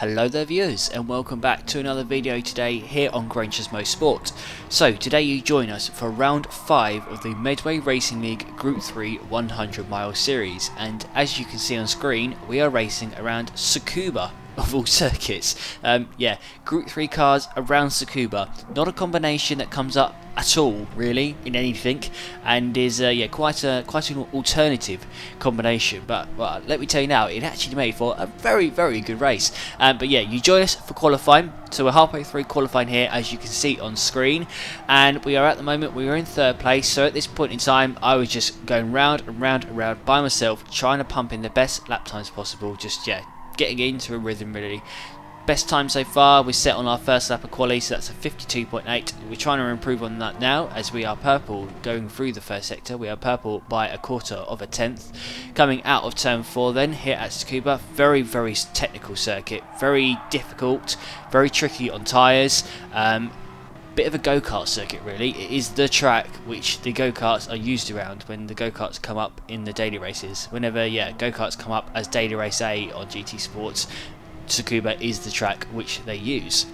Hello there viewers, and welcome back to another video today here on Gr.3 Sport. So today you join us for round 5 of the Medway Racing League Group 3 100 mile series, and as you can see on screen we are racing around Tsukuba of all circuits. Group 3 cars around Tsukuba, not a combination that comes up at all really in anything, and is quite an alternative combination, but well, let me tell you now, it actually made for a very good race. You join us for qualifying, so we're halfway through qualifying here as you can see on screen, and we are at the moment, we are in 3rd place. So at this point in time I was just going round and round by myself, trying to pump in the best lap times possible, just getting into a rhythm really. Best time so far we set on our first lap of quali, so that's a 52.8. We're trying to improve on that now as we are purple going through the first sector. We are purple by a quarter of a tenth. Coming out of turn 4 then here at Tsukuba, very technical circuit, very difficult, very tricky on tyres. Bit of a go-kart circuit really. It is the track which the go-karts are used around when the go-karts come up in the daily races. Whenever go-karts come up as daily race A on GT Sports, Tsukuba is the track which they use.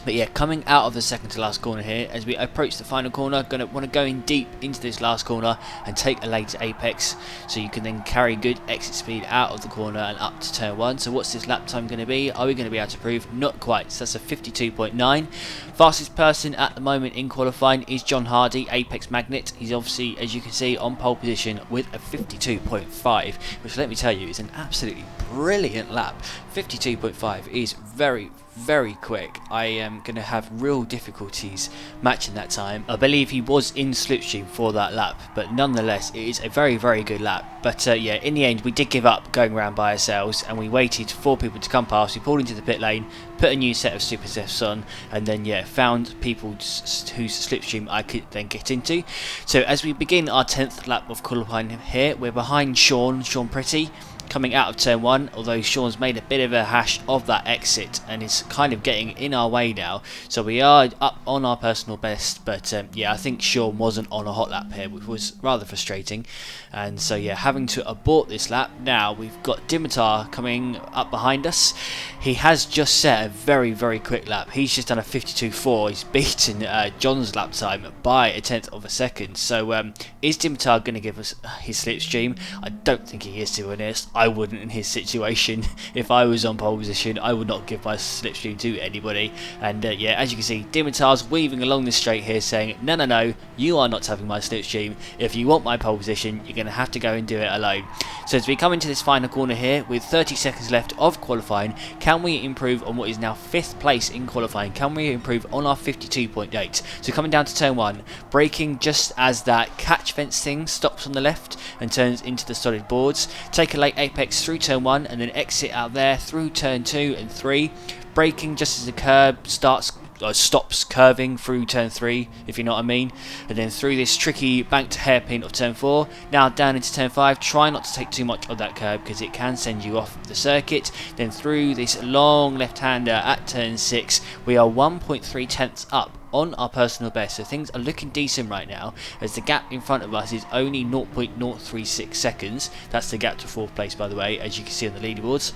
But coming out of the second to last corner here, as we approach the final corner, going to want to go in deep into this last corner and take a later apex, so you can then carry good exit speed out of the corner and up to turn 1. So what's this lap time going to be? Are we going to be able to prove? Not quite. So that's a 52.9. Fastest person at the moment in qualifying is John Hardy, Apex Magnet. He's obviously, as you can see, on pole position with a 52.5, which let me tell you is an absolutely brilliant lap. 52.5 is very quick. I am going to have real difficulties matching that time. I believe he was in slipstream for that lap, but nonetheless it is a very good lap. But in the end we did give up going around by ourselves, and we waited for people to come past. We pulled into the pit lane, put a new set of super safes on, and then found people whose slipstream I could then get into. So as we begin our 10th lap of qualifying here, we're behind Sean Pretty, coming out of turn 1, although Sean's made a bit of a hash of that exit and is kind of getting in our way now. So we are up on our personal best, but I think Sean wasn't on a hot lap here, which was rather frustrating. And so having to abort this lap. Now we've got Dimitar coming up behind us. He has just set a very quick lap. He's just done a 52.4. He's beaten John's lap time by a tenth of a second. So is Dimitar going to give us his slipstream? I don't think he is, to be honest. I wouldn't in his situation. If I was on pole position, I would not give my slipstream to anybody. And as you can see, Dimitar's weaving along the straight here saying, no, you are not having my slipstream. If you want my pole position, you're going to have to go and do it alone. So as we come into this final corner here with 30 seconds left of qualifying, can we improve on what is now 5th place in qualifying? Can we improve on our 52.8? So coming down to turn 1, braking just as that catch fence thing stops on the left and turns into the solid boards. Take a late apex through turn 1 and then exit out there through turn 2 and 3. Braking just as the curb stops curving through turn 3, if you know what I mean, and then through this tricky banked hairpin of turn 4. Now down into turn 5, try not to take too much of that curb because it can send you off the circuit. Then through this long left-hander at turn 6, we are 1.3 tenths up on our personal best, so things are looking decent right now, as the gap in front of us is only 0.036 seconds. That's the gap to 4th place, by the way, as you can see on the leaderboards.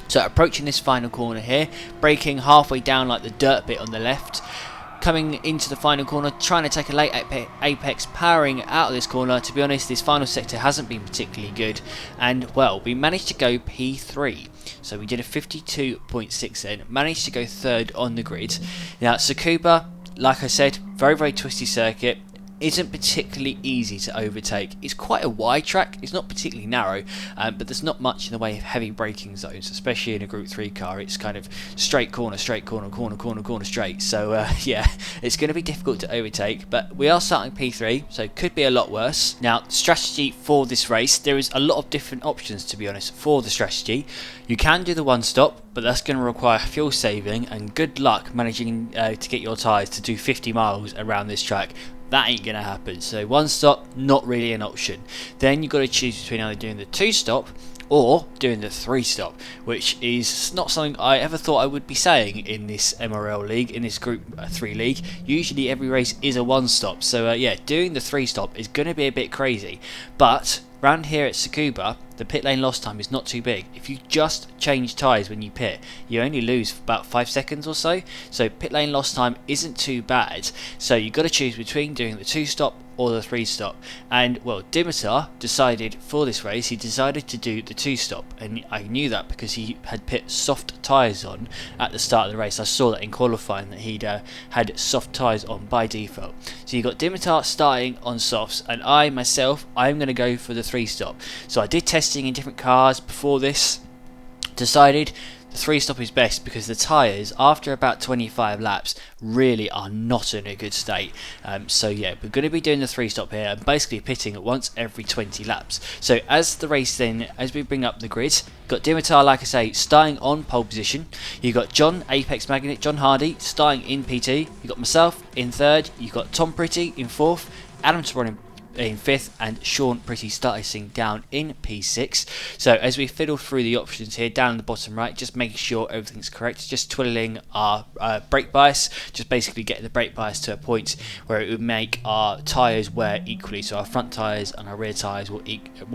So approaching this final corner here, braking halfway down like the dirt bit on the left, coming into the final corner, trying to take a late apex, powering out of this corner. To be honest, this final sector hasn't been particularly good, and well, we managed to go P3. So we did a 52.6 then, managed to go 3rd on the grid. Now Tsukuba, like I said, very twisty circuit. Isn't particularly easy to overtake. It's quite a wide track, it's not particularly narrow, but there's not much in the way of heavy braking zones, especially in a Group 3 car. It's kind of straight corner, straight. So it's going to be difficult to overtake, but we are starting P3, so it could be a lot worse. Now, strategy for this race, there is a lot of different options, to be honest, for the strategy. You can do the one stop, but that's going to require fuel saving and good luck managing to get your tyres to do 50 miles around this track. That ain't going to happen. So one stop, not really an option. Then you've got to choose between either doing the 2 stop or doing the 3 stop, which is not something I ever thought I would be saying in this MRL league, in this Group 3 league. Usually every race is a 1 stop, so doing the 3 stop is going to be a bit crazy, but round here at Tsukuba, the pit lane loss time is not too big. If you just change tyres when you pit, you only lose about 5 seconds or so. So pit lane loss time isn't too bad. So you've got to choose between doing the 2-stop or the 3-stop. And well, Dimitar decided for this race, he decided to do the 2-stop. And I knew that because he had pit soft tyres on at the start of the race. I saw that in qualifying that he'd had soft tyres on by default. So you got Dimitar starting on softs, and I'm going to go for the 3-stop. So I did testing in different cars before this, decided the 3-stop is best because the tyres after about 25 laps really are not in a good state. So yeah, we're going to be doing the 3-stop here and basically pitting once every 20 laps. So as we bring up the grid, got Dimitar, like I say, starting on pole position. You got John Apex Magnet, John Hardy starting in PT. You got myself in 3rd. You got Tom Pretty in 4th. Adam Tron in 5th, and Sean Pretty starting down in P6. So as we fiddle through the options here down in the bottom right, just making sure everything's correct, just twiddling our brake bias, just basically getting the brake bias to a point where it would make our tyres wear equally. So our front tyres and our rear tyres will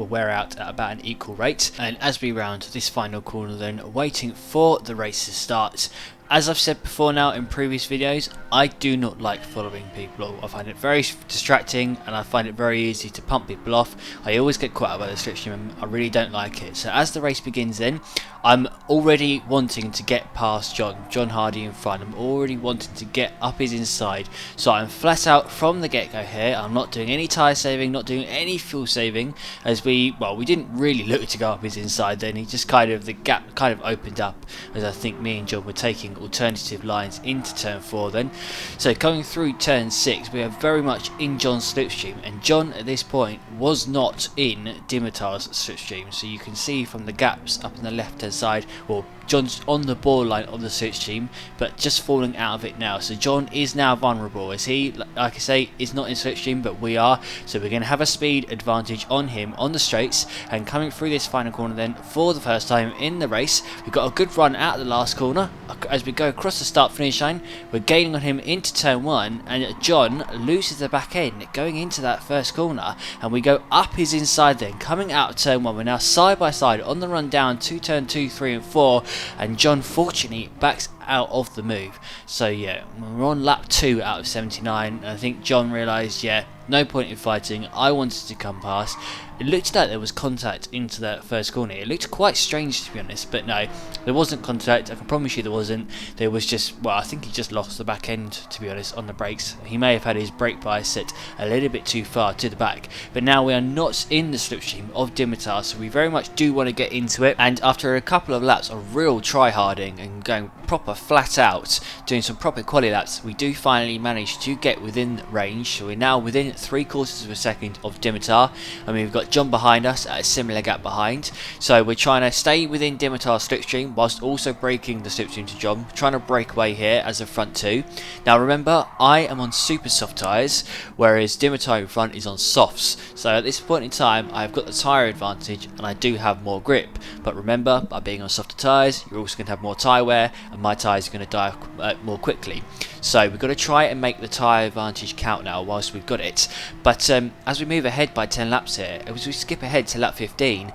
wear out at about an equal rate. And as we round this final corner then, waiting for the race to start, as I've said before now in previous videos, I do not like following people. I find it very distracting and I find it very easy to pump people off. I always get caught out by the slipstream and I really don't like it. So as the race begins then, I'm already wanting to get past John Hardy in front. I'm already wanting to get up his inside. So I'm flat out from the get-go here. I'm not doing any tyre saving, not doing any fuel saving, as we didn't really look to go up his inside then. He just the gap kind of opened up as I think me and John were taking alternative lines into turn 4 then. So coming through turn 6, we are very much in John's slipstream, and John at this point was not in Dimitar's slipstream. So you can see from the gaps up on the left hand side, well, John's on the borderline of the slipstream, but just falling out of it now. So John is now vulnerable, as he, like I say, is not in slipstream, but we are. So we're going to have a speed advantage on him on the straights. And coming through this final corner then, for the first time in the race, we've got a good run out of the last corner. As we go across the start finish line, we're gaining on him into turn 1, and John loses the back end going into that first corner, and we go up his inside then, coming out of turn 1. We're now side by side on the run down to turn 2, 3 and 4, and John fortunately backs out of the move. So yeah, we're on lap 2 out of 79, and I think John realised, yeah, no point in fighting, I wanted to come past. It looked like there was contact into that first corner. It looked quite strange, to be honest, but no, there wasn't contact. I can promise you there wasn't. There was just, well, I think he just lost the back end, to be honest, on the brakes. He may have had his brake bias set a little bit too far to the back, but now we are not in the slipstream of Dimitar, so we very much do want to get into it. And after a couple of laps of real try-harding and going proper flat out, doing some proper quali laps, we do finally manage to get within range. So we're now within 3/4 of a second of Dimitar, and we've got John behind us at a similar gap behind. So we're trying to stay within Dimitar's slipstream whilst also breaking the slipstream to John, trying to break away here as a front 2. Now remember, I am on super soft tyres, whereas Dimitar in front is on softs. So at this point in time, I've got the tyre advantage and I do have more grip. But remember, by being on softer tyres, you're also going to have more tyre wear, and my tyres are going to die more quickly. So we've got to try and make the tyre advantage count now whilst we've got it. But as we move ahead by 10 laps here, as we skip ahead to lap 15,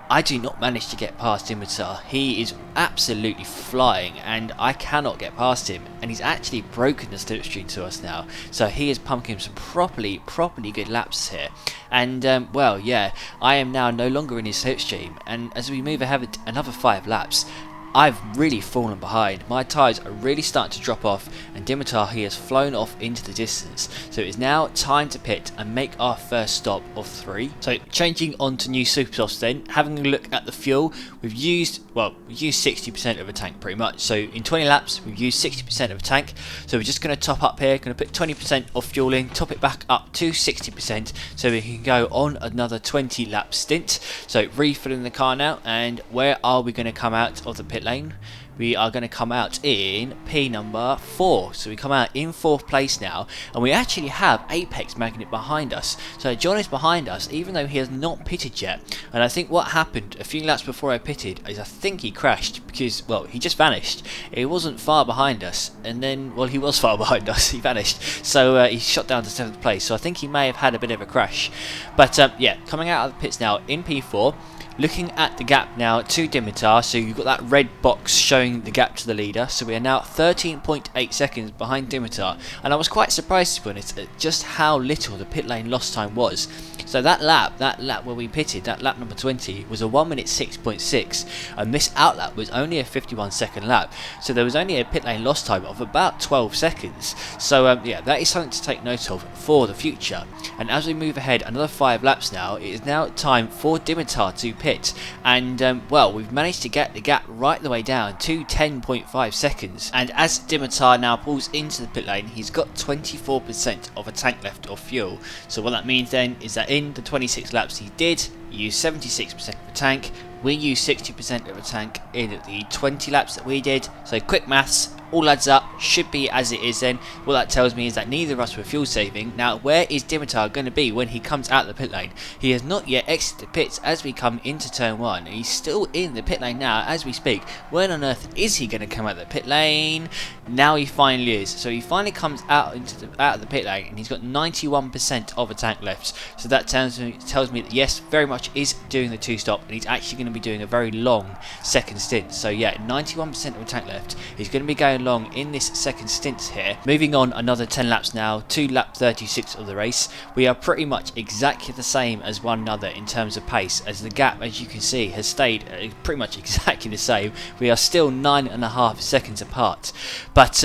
I do not manage to get past Dimitar. He is absolutely flying and I cannot get past him, and he's actually broken the slipstream to us now. So he is pumping some properly good laps here. And well, yeah, I am now no longer in his slipstream, and as we move ahead another 5 laps, I've really fallen behind. My tyres are really starting to drop off, and Dimitar, he has flown off into the distance. So it is now time to pit and make our first stop of 3. So changing on to new super softs then, having a look at the fuel, we've used 60% of a tank pretty much. So in 20 laps, we've used 60% of a tank. So we're just going to top up here, going to put 20% of fuel in, top it back up to 60%, so we can go on another 20 lap stint. So refilling the car now, and where are we going to come out of the pit pit lane, we are going to come out in P number 4. So we come out in 4th place now, and we actually have Apex making it behind us. So John is behind us even though he has not pitted yet, and I think what happened a few laps before I pitted is I think he crashed because, well, he just vanished. He wasn't far behind us, and then, well, he was far behind us, he vanished, so he shot down to 7th place, so I think he may have had a bit of a crash. But yeah, coming out of the pits now in P4. Looking at the gap now to Dimitar, so you've got that red box showing the gap to the leader, so we are now 13.8 seconds behind Dimitar, and I was quite surprised, to be honest, at just how little the pit lane lost time was. So that lap where we pitted, that lap number 20, was a 1 minute 6.6, and this outlap was only a 51-second lap, so there was only a pit lane lost time of about 12 seconds. So yeah, that is something to take note of for the future. And as we move ahead another 5 laps now, it is now time for Dimitar to pit, and well, we've managed to get the gap right the way down to 10.5 seconds, and as Dimitar now pulls into the pit lane, he's got 24% of a tank left of fuel. So what that means then is that in the 26 laps he did, he used 76% of the tank. We used 60% of a tank in the 20 laps that we did, so quick maths, all adds up, should be as it is then. What that tells me is that neither of us were fuel saving. Now, where is Dimitar going to be when he comes out of the pit lane? He has not yet exited the pits as we come into turn 1. He's still in the pit lane now as we speak. When on earth is he going to come out of the pit lane? Now he finally is. So he finally comes out of the pit lane, and he's got 91% of a tank left. So that tells me that yes, very much is doing the 2-stop, and he's actually going to be doing a very long second stint. So yeah, 91% of a tank left. He's going to be going long in this second stint here. Moving on another 10 laps now to lap 36 of the race. We are pretty much exactly the same as one another in terms of pace, as the gap, as you can see, has stayed pretty much exactly the same. We are still 9.5 seconds apart. But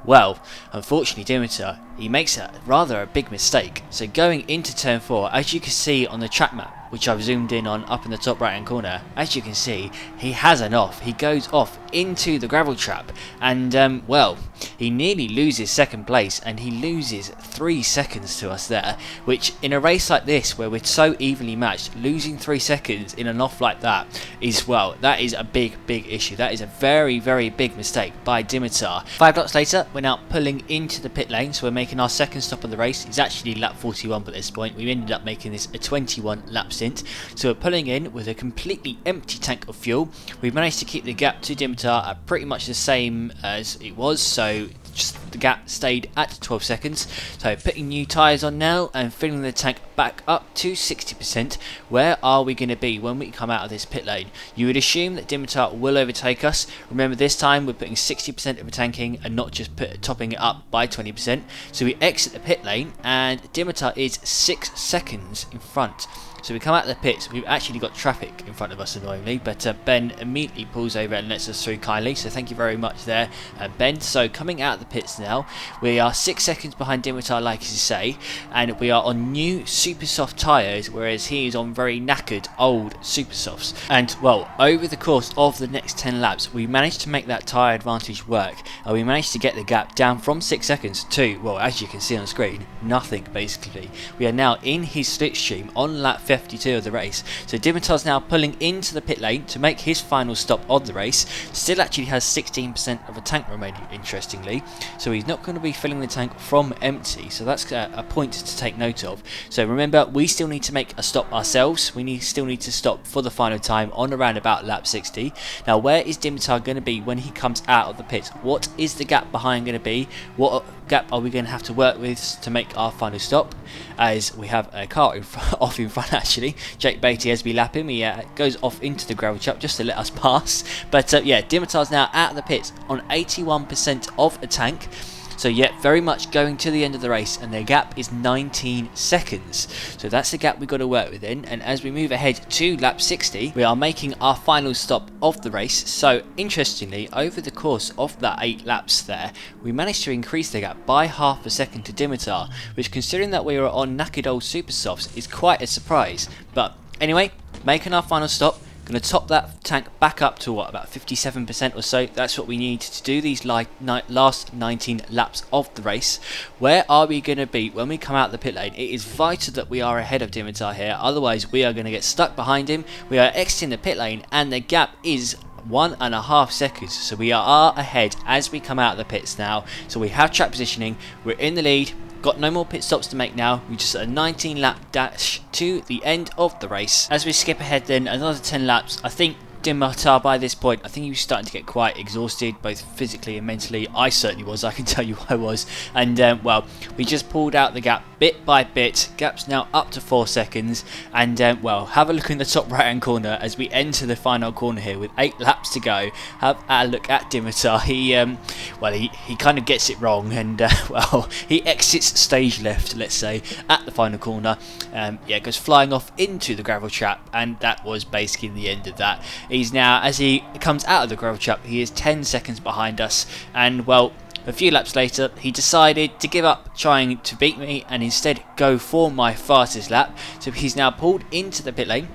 well, unfortunately Dimitar, he makes a rather big mistake. So going into turn 4, as you can see on the track map, which I've zoomed in on up in the top right hand corner, as you can see, he has an off. He goes off into the gravel trap, and well, he nearly loses second place, and he loses 3 seconds to us there, which in a race like this where we're so evenly matched, losing 3 seconds in an off like that is, well, that is a big issue. That is a very big mistake by Dimitar. 5 laps later, we're now pulling into the pit lane, so we're making our second stop of the race. It's actually lap 41 at this point. We ended up making this a 21 lap stint, so we're pulling in with a completely empty tank of fuel. We've managed to keep the gap to Dimitar at pretty much the same as it was, so just the gap stayed at 12 seconds. So putting new tyres on now and filling the tank back up to 60%. Where are we going to be when we come out of this pit lane? You would assume that Dimitar will overtake us. Remember, this time we're putting 60% of the tanking and not just topping it up by 20%. So we exit the pit lane and Dimitar is 6 seconds in front. So we come out of the pits, we've actually got traffic in front of us annoyingly, but Ben immediately pulls over and lets us through kindly, so thank you very much there, Ben. So coming out of the pits now, we are 6 seconds behind Dimitar, like you say, and we are on new super soft tyres, whereas he is on very knackered old super softs. And well, over the course of the next 10 laps, we managed to make that tyre advantage work, and we managed to get the gap down from 6 seconds to, well, as you can see on the screen, nothing basically. We are now in his slipstream on lap 52 of the race. So Dimitar's now pulling into the pit lane to make his final stop of the race. Still actually has 16% of a tank remaining, interestingly. So he's not going to be filling the tank from empty. So that's a point to take note of. So remember, we still need to make a stop ourselves. We still need to stop for the final time on around about lap 60. Now, where is Dimitar going to be when he comes out of the pits? What is the gap behind going to be? What gap are we going to have to work with to make our final stop? As we have a car off in front actually. Jake Beatty, as we lap him, he goes off into the gravel trap just to let us pass. But yeah, Dimitar's now out of the pits on 81% of a tank. So yeah, very much going to the end of the race, and their gap is 19 seconds. So that's the gap we've got to work within. And as we move ahead to lap 60, we are making our final stop of the race. So interestingly, over the course of that 8 laps there, we managed to increase the gap by half a second to Dimitar, which, considering that we were on knackered old super softs, is quite a surprise. But anyway, making our final stop. Going to top that tank back up to what, about 57% or so. That's what we need to do these last 19 laps of the race. Where are we going to be when we come out the pit lane? It is vital that we are ahead of Dimitar here, otherwise we are going to get stuck behind him. We are exiting the pit lane and the gap is 1.5 seconds. So we are ahead as we come out of the pits now. So we have track positioning, we're in the lead, got no more pit stops to make now. We just a 19 lap dash to the end of the race. As we skip ahead then another 10 laps, I think Dimmatar by this point, I think he was starting to get quite exhausted, both physically and mentally. I certainly was, I can tell you I was. And well, we just pulled out the gap bit by bit. Gap's now up to 4 seconds. And well, have a look in the top right hand corner as we enter the final corner here with 8 laps to go. Have a look at Dimmatar. He kind of gets it wrong, and well, he exits stage left, let's say, at the final corner. Yeah, goes flying off into the gravel trap, and that was basically the end of that. He's now, as he comes out of the gravel trap, he is 10 seconds behind us, and well, a few laps later he decided to give up trying to beat me and instead go for my fastest lap. So he's now pulled into the pit lane.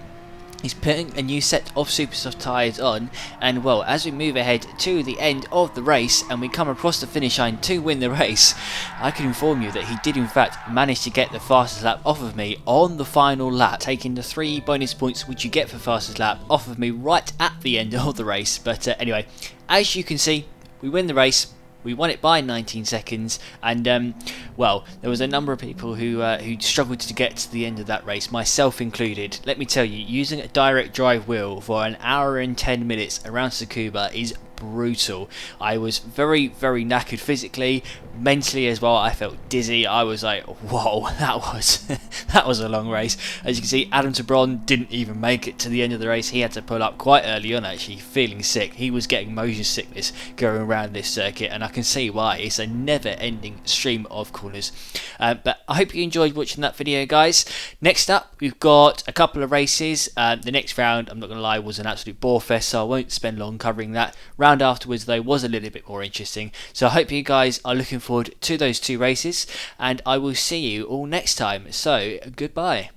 He's putting a new set of super soft tyres on, and well, as we move ahead to the end of the race and we come across the finish line to win the race, I can inform you that he did in fact manage to get the fastest lap off of me on the final lap, taking the 3 bonus points which you get for fastest lap off of me right at the end of the race. But anyway, as you can see, we win the race. We won it by 19 seconds, and well, there was a number of people who struggled to get to the end of that race, myself included. Let me tell you, using a direct drive wheel for an hour and 10 minutes around Tsukuba is brutal. I was very knackered physically, mentally as well. I felt dizzy. I was like, whoa, that was a long race. As you can see, Adam Tebron didn't even make it to the end of the race. He had to pull up quite early on, actually, feeling sick. He was getting motion sickness going around this circuit, and I can see why. It's a never-ending stream of corners. But I hope you enjoyed watching that video, guys. Next up, we've got a couple of races. The next round, I'm not going to lie, was an absolute bore fest, so I won't spend long covering that. Round afterwards, though, was a little bit more interesting. So I hope you guys are looking forward to those 2 races, and I will see you all next time. So, goodbye.